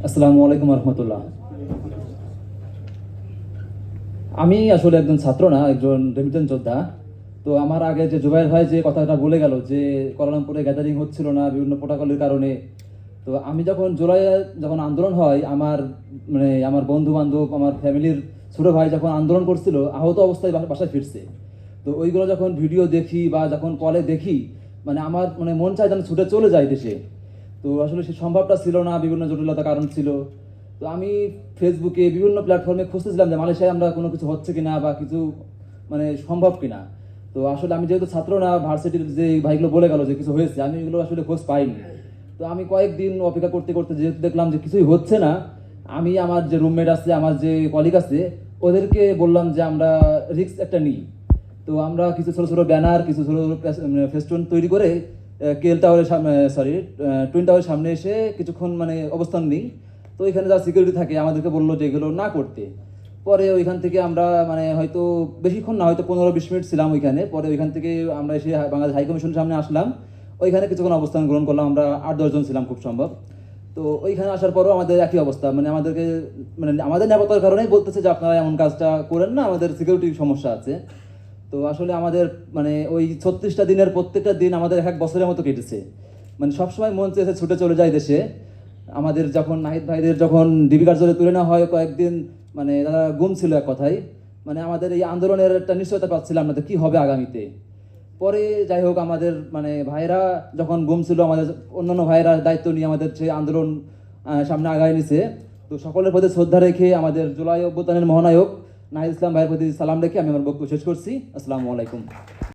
আসসালামু আলাইকুম রহমতুল্লাহ। আমি আসলে একজন ছাত্র না, একজন রেমিটেন্স যোদ্ধা। তো আমার আগে যে জুবাইর ভাই যে কথাটা বলে গেল যে কুয়ালালামপুরে গ্যাদারিং হচ্ছিল না বিভিন্ন প্রোটোকলের কারণে, তো আমি যখন জুলাইয়ে যখন আন্দোলন হয়, আমার আমার বন্ধু বান্ধব, আমার ফ্যামিলির ছোট ভাই যখন আন্দোলন করছিল আহত অবস্থায় বাসায় ফিরছে। তো ওইগুলো যখন ভিডিও দেখি বা যখন কলে দেখি, আমার মন চায় যেন ছুটে চলে যায় দেশে। তো আসলে সে সম্ভবটা ছিল না, বিভিন্ন জটিলতার কারণ ছিল। তো আমি ফেসবুকে বিভিন্ন প্ল্যাটফর্মে খুঁজতেছিলাম যে মালয়েশিয়ায় আমরা কোনো কিছু হচ্ছে কিনা বা কিছু সম্ভব কিনা। তো আসলে আমি যেহেতু ছাত্র না, ভার্সিটির যে ভাইগুলো বলে গেল যে কিছু হয়েছে, আমি এগুলো আসলে খোঁজ পাইনি। তো আমি কয়েকদিন অপেক্ষা করতে করতে যেহেতু দেখলাম যে কিছুই হচ্ছে না, আমি আমার যে রুমমেট আছে, আমার যে কলিগ আছে, ওদেরকে বললাম যে আমরা রিস্ক একটা নিই। তো আমরা কিছু ছোটো ছোটো ব্যানার, কিছু ছোটো ছোটো ফেস্টুন তৈরি করে কেএল টাওয়ারের সামনে, টুইন টাওয়ারের সামনে এসে কিছুক্ষণ অবস্থান নিই। তো এখানে যারা সিকিউরিটি থাকে আমাদেরকে বললো যে এগুলো না করতে। পরে ওইখান থেকে আমরা হয়তো বেশিক্ষণ না, হয়তো 15-20 মিনিট ছিলাম ওইখানে। পরে ওইখান থেকে আমরা এসে বাংলাদেশ হাই কমিশনের সামনে আসলাম। ওইখানে কিছুক্ষণ অবস্থান গ্রহণ করলাম, আমরা 8-10 জন ছিলাম খুব সম্ভব। তো ওইখানে আসার পরও আমাদের একই অবস্থা, আমাদেরকে আমাদের নিরাপত্তার কারণেই বলতেছে যে আপনারা এমন কাজটা করেন না, আমাদের সিকিউরিটির সমস্যা আছে। তো আসলে আমাদের ওই 36টা দিনের প্রত্যেকটা দিন আমাদের এক বছরের মতো কেটেছে। সবসময় মন চেয়েছে ছুটে চলে যায় দেশে। আমাদের যখন নাহিদ ভাইদের যখন ডিবি কার্যালয়ে তুলে নেওয়া হয় কয়েকদিন, তারা গুম ছিল এক কথায়। আমাদের এই আন্দোলনের একটা নিশ্চয়তা পাচ্ছিলাম না যে কী হবে আগামীতে। পরে যাই হোক, আমাদের ভাইরা যখন গুম ছিল, আমাদের অন্যান্য ভাইরা দায়িত্ব নিয়ে আমাদের সেই আন্দোলন সামনে আগায় নিছে। তো সকলের প্রতি শ্রদ্ধা রেখে আমাদের জুলাই অভ্যুত্থানের মহানায়ক নাহিদ ইসলাম ভাইয়ের প্রতি সালাম রেখে আমি আমার বক্তব্য শেষ করছি। আসসালামু আলাইকুম।